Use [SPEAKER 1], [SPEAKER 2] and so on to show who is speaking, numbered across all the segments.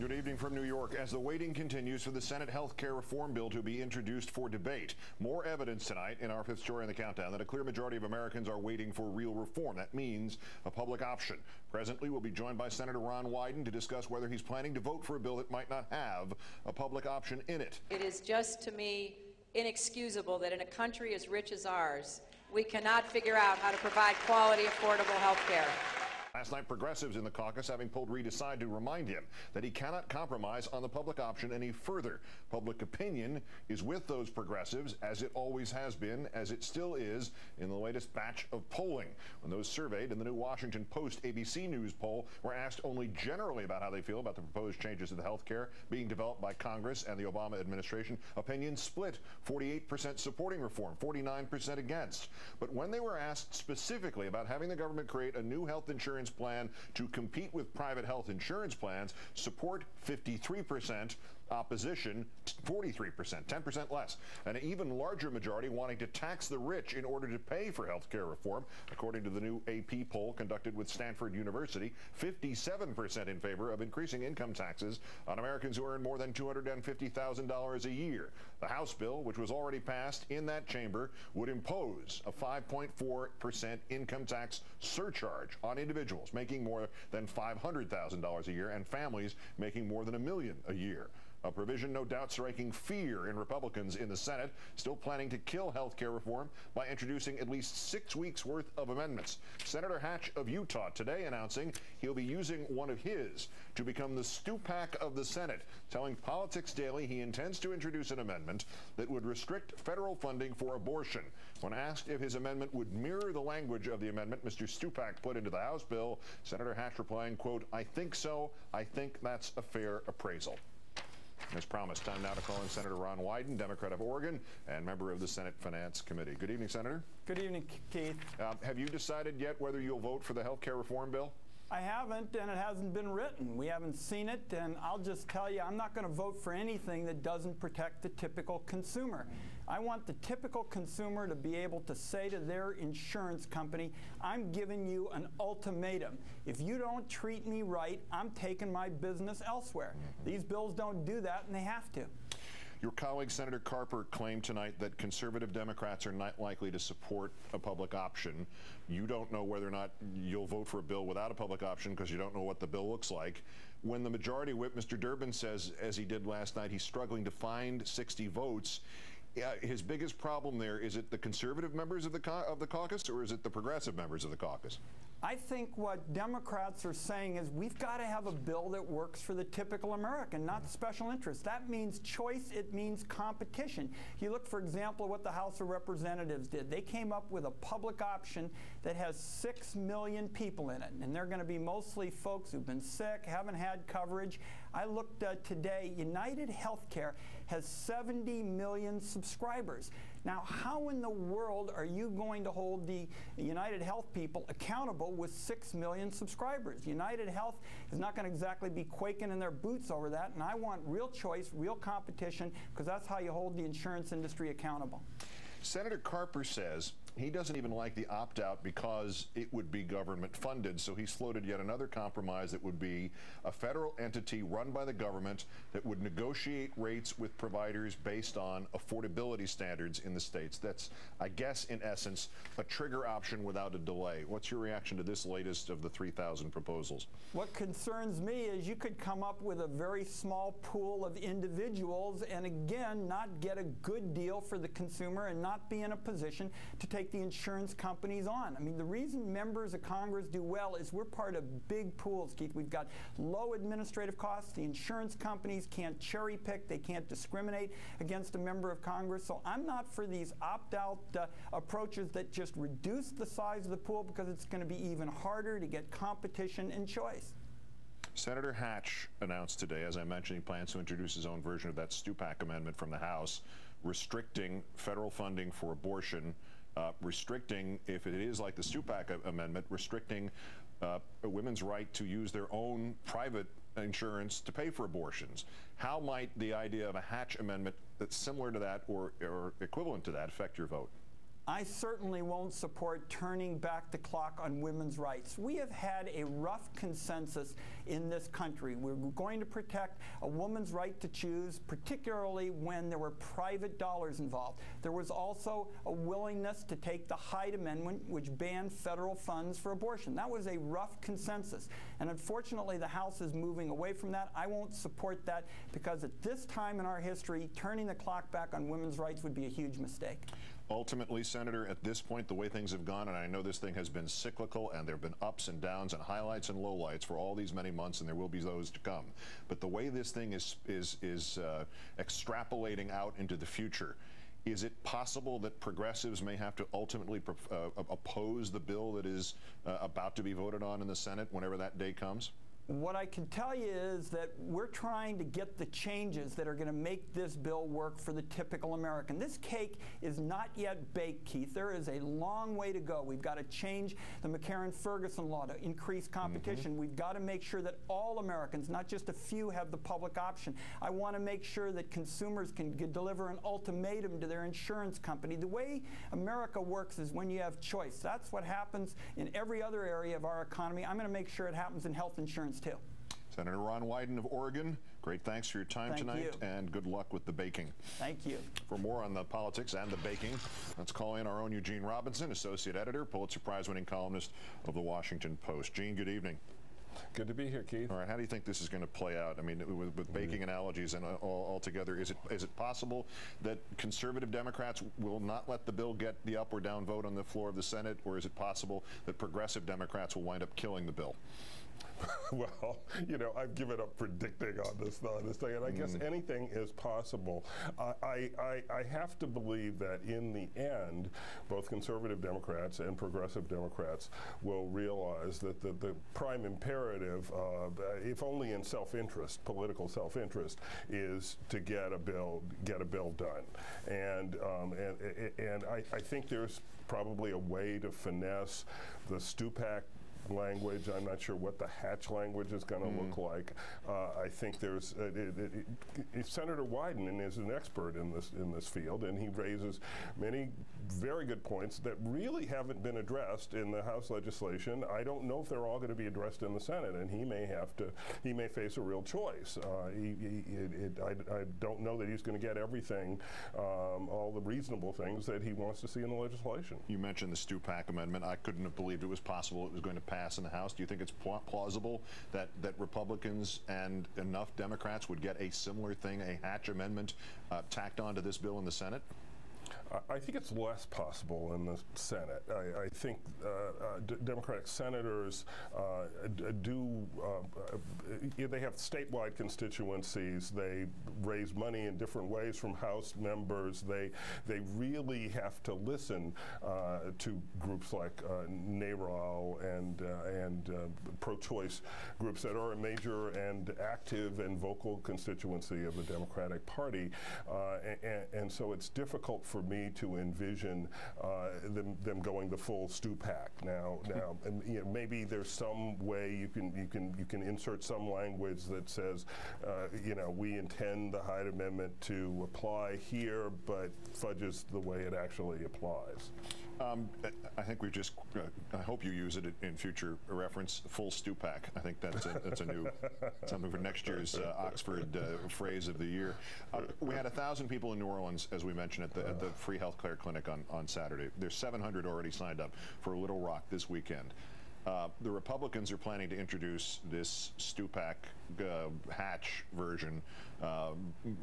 [SPEAKER 1] Good evening from New York. As the waiting continues for the Senate health care reform bill to be introduced for debate, more evidence tonight in our fifth story on the countdown that a clear majority of Americans are waiting for real reform. That means a public option. Presently, we'll be joined by Senator Ron Wyden to discuss whether he's planning to vote for a bill that might not have a public option in it.
[SPEAKER 2] It is just, to me, inexcusable that in a country as rich as ours, we cannot figure out how to provide quality, affordable health care.
[SPEAKER 1] Last night, progressives in the caucus having pulled Reid aside to remind him that he cannot compromise on the public option any further. Public opinion is with those progressives, as it always has been, as it still is in the latest batch of polling. When those surveyed in the new Washington Post ABC News poll were asked only generally about how they feel about the proposed changes to the health care being developed by Congress and the Obama administration, opinions split. 48% supporting reform, 49% against. But when they were asked specifically about having the government create a new health insurance plan to compete with private health insurance plans, support 53%, opposition 43%, 10% less. An even larger majority wanting to tax the rich in order to pay for health care reform. According to the new AP poll conducted with Stanford University, 57% in favor of increasing income taxes on Americans who earn more than $250,000 a year. The House bill, which was already passed in that chamber, would impose a 5.4% income tax surcharge on individuals making more than $500,000 a year and families making more than $1 million a year. A provision no doubt striking fear in Republicans in the Senate, still planning to kill health care reform by introducing at least 6 weeks' worth of amendments. Senator Hatch of Utah today announcing he'll be using one of his to become the Stupak of the Senate, telling Politics Daily he intends to introduce an amendment that would restrict federal funding for abortion. When asked if his amendment would mirror the language of the amendment Mr. Stupak put into the House bill, Senator Hatch replying, quote, "I think so. I think that's a fair appraisal." As promised, time now to call in Senator Ron Wyden, Democrat of Oregon and member of the Senate Finance Committee. Good evening, Senator.
[SPEAKER 3] Good evening, Keith.
[SPEAKER 1] Have you decided yet whether you'll vote for the health care reform bill?
[SPEAKER 3] I haven't, and it hasn't been written. We haven't seen it, and I'll just tell you, I'm not going to vote for anything that doesn't protect the typical consumer. I want the typical consumer to be able to say to their insurance company, I'm giving you an ultimatum. If you don't treat me right, I'm taking my business elsewhere. These bills don't do that, and they have to.
[SPEAKER 1] Your colleague, Senator Carper, claimed tonight that conservative Democrats are not likely to support a public option. You don't know whether or not you'll vote for a bill without a public option because you don't know what the bill looks like. When the majority whip, Mr. Durbin, says, as he did last night, he's struggling to find 60 votes. His biggest problem there, is it the conservative members of the caucus, or is it the progressive members of the caucus?
[SPEAKER 3] I think what Democrats are saying is we've got to have a bill that works for the typical American, not special interests. That means choice. It means competition. You look, for example, at what the House of Representatives did. They came up with a public option that has 6 million people in it, and they're going to be mostly folks who've been sick, haven't had coverage. I looked today, United Healthcare has 70 million subscribers. Now, how in the world are you going to hold the United Health people accountable with 6 million subscribers? United Health is not going to exactly be quaking in their boots over that, and I want real choice, real competition, because that's how you hold the insurance industry accountable.
[SPEAKER 1] Senator Carper says he doesn't even like the opt-out because it would be government funded, so he's floated yet another compromise that would be a federal entity run by the government that would negotiate rates with providers based on affordability standards in the states. That's, I guess, in essence, a trigger option without a delay. What's your reaction to this latest of the 3,000 proposals?
[SPEAKER 3] What concerns me is you could come up with a very small pool of individuals and, again, not get a good deal for the consumer and not be in a position to take the insurance companies on. I mean, the reason members of Congress do well is we're part of big pools, Keith. We've got low administrative costs. The insurance companies can't cherry pick. They can't discriminate against a member of Congress. So I'm not for these opt-out approaches that just reduce the size of the pool, because it's going to be even harder to get competition and choice.
[SPEAKER 1] Senator Hatch announced today, as I mentioned, he plans to introduce his own version of that Stupak amendment from the House, restricting federal funding for abortion, restricting, if it is like the Stupak amendment, restricting women's right to use their own private insurance to pay for abortions. How might the idea of a Hatch amendment that's similar to that or equivalent to that affect your vote?
[SPEAKER 3] I certainly won't support turning back the clock on women's rights. We have had a rough consensus in this country. We're going to protect a woman's right to choose, particularly when there were private dollars involved. There was also a willingness to take the Hyde Amendment, which banned federal funds for abortion. That was a rough consensus. And unfortunately, the House is moving away from that. I won't support that because at this time in our history, turning the clock back on women's rights would be a huge mistake.
[SPEAKER 1] Ultimately, Senator, at this point, the way things have gone, and I know this thing has been cyclical, and there have been ups and downs and highlights and lowlights for all these many months, and there will be those to come. But the way this thing is extrapolating out into the future, is it possible that progressives may have to ultimately oppose the bill that is about to be voted on in the Senate whenever that day comes?
[SPEAKER 3] What I can tell you is that we're trying to get the changes that are going to make this bill work for the typical American. This cake is not yet baked, Keith. There is a long way to go. We've got to change the McCarran-Ferguson law to increase competition. We've got to make sure that all Americans, not just a few, have the public option. I want to make sure that consumers can deliver an ultimatum to their insurance company. The way America works is when you have choice. That's what happens in every other area of our economy. I'm going to make sure it happens in health insurance too.
[SPEAKER 1] Senator Ron Wyden of Oregon, great thanks for your time tonight, and good luck with the baking.
[SPEAKER 3] Thank you.
[SPEAKER 1] For more on the politics and the baking, let's call in our own Eugene Robinson, Associate Editor, Pulitzer Prize-winning columnist of the Washington Post. Gene, good evening.
[SPEAKER 4] Good to be here, Keith.
[SPEAKER 1] All right, how do you think this is going to play out? I mean, with baking analogies and all together, is it possible that conservative Democrats will not let the bill get the up or down vote on the floor of the Senate, or is it possible that progressive Democrats will wind up killing the bill?
[SPEAKER 4] Well, you know, I've given up predicting on this thing, and I guess anything is possible. I have to believe that in the end, both conservative Democrats and progressive Democrats will realize that the prime imperative, if only in self-interest, political self-interest, is to get a bill done. And I think there's probably a way to finesse the Stupak language. I'm not sure what the Hatch language is going to look like. I think there's Senator Wyden is an expert in this field, and he raises many very good points that really haven't been addressed in the House legislation. I don't know if they're all going to be addressed in the Senate, and he may face a real choice. I don't know that he's going to get everything, all the reasonable things that he wants to see in the legislation.
[SPEAKER 1] You mentioned the Stupak amendment. I couldn't have believed it was possible it was going to pass in the House. Do you think it's plausible that Republicans and enough Democrats would get a similar thing, a Hatch amendment, tacked onto this bill in the Senate?
[SPEAKER 4] I think it's less possible in the Senate. I think Democratic senators they have statewide constituencies. They raise money in different ways from House members. They really have to listen to groups like NARAL and pro-choice groups that are a major and active and vocal constituency of the Democratic Party. And so it's difficult for me to envision them going the full Stupak. Now, and, you know, maybe there's some way you can insert some language that says, you know, we intend the Hyde Amendment to apply here, but fudges the way it actually applies.
[SPEAKER 1] I think we've just, I hope you use it in future reference, full Stupak. I think that's a new, something for next year's Oxford phrase of the year. We had 1,000 people in New Orleans, as we mentioned, at the free healthcare clinic on Saturday. There's 700 already signed up for Little Rock this weekend. The Republicans are planning to introduce this Stupak Hatch version,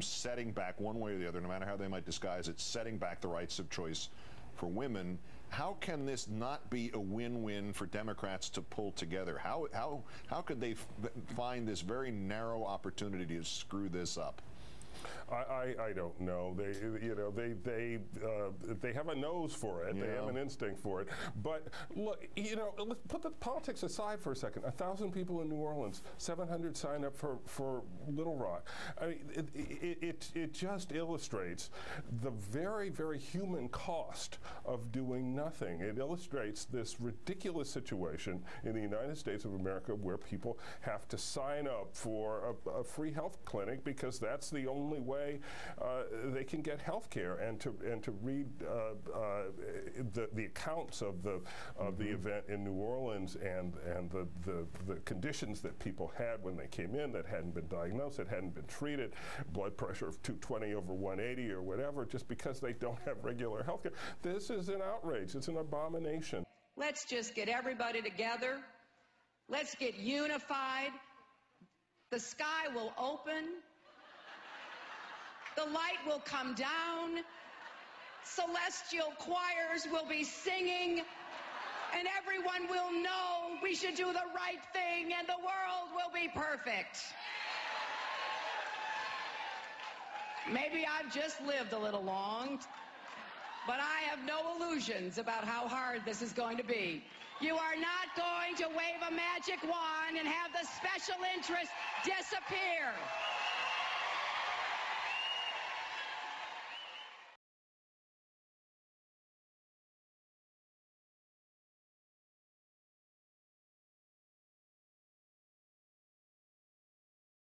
[SPEAKER 1] setting back one way or the other, no matter how they might disguise it, setting back the rights of choice for women. How can this not be a win-win for Democrats to pull together? How could they find this very narrow opportunity to screw this up?
[SPEAKER 4] I don't know. They have a nose for it. Yeah. They have an instinct for it. But look, you know, let's put the politics aside for a second. 1,000 people in New Orleans, 700 signed up for Little Rock. I mean, it just illustrates the very, very human cost of doing nothing. It illustrates this ridiculous situation in the United States of America where people have to sign up for a free health clinic because that's the only way way they can get health care, and to read the accounts of the event in New Orleans and the conditions that people had when they came in that hadn't been diagnosed, that hadn't been treated, blood pressure of 220 over 180 or whatever, just because they don't have regular health care. This is an outrage. It's an abomination.
[SPEAKER 5] Let's just get everybody together. Let's get unified. The sky will open. The light will come down. Celestial choirs will be singing. And everyone will know we should do the right thing, and the world will be perfect. Maybe I've just lived a little long, but I have no illusions about how hard this is going to be. You are not going to wave a magic wand and have the special interests disappear.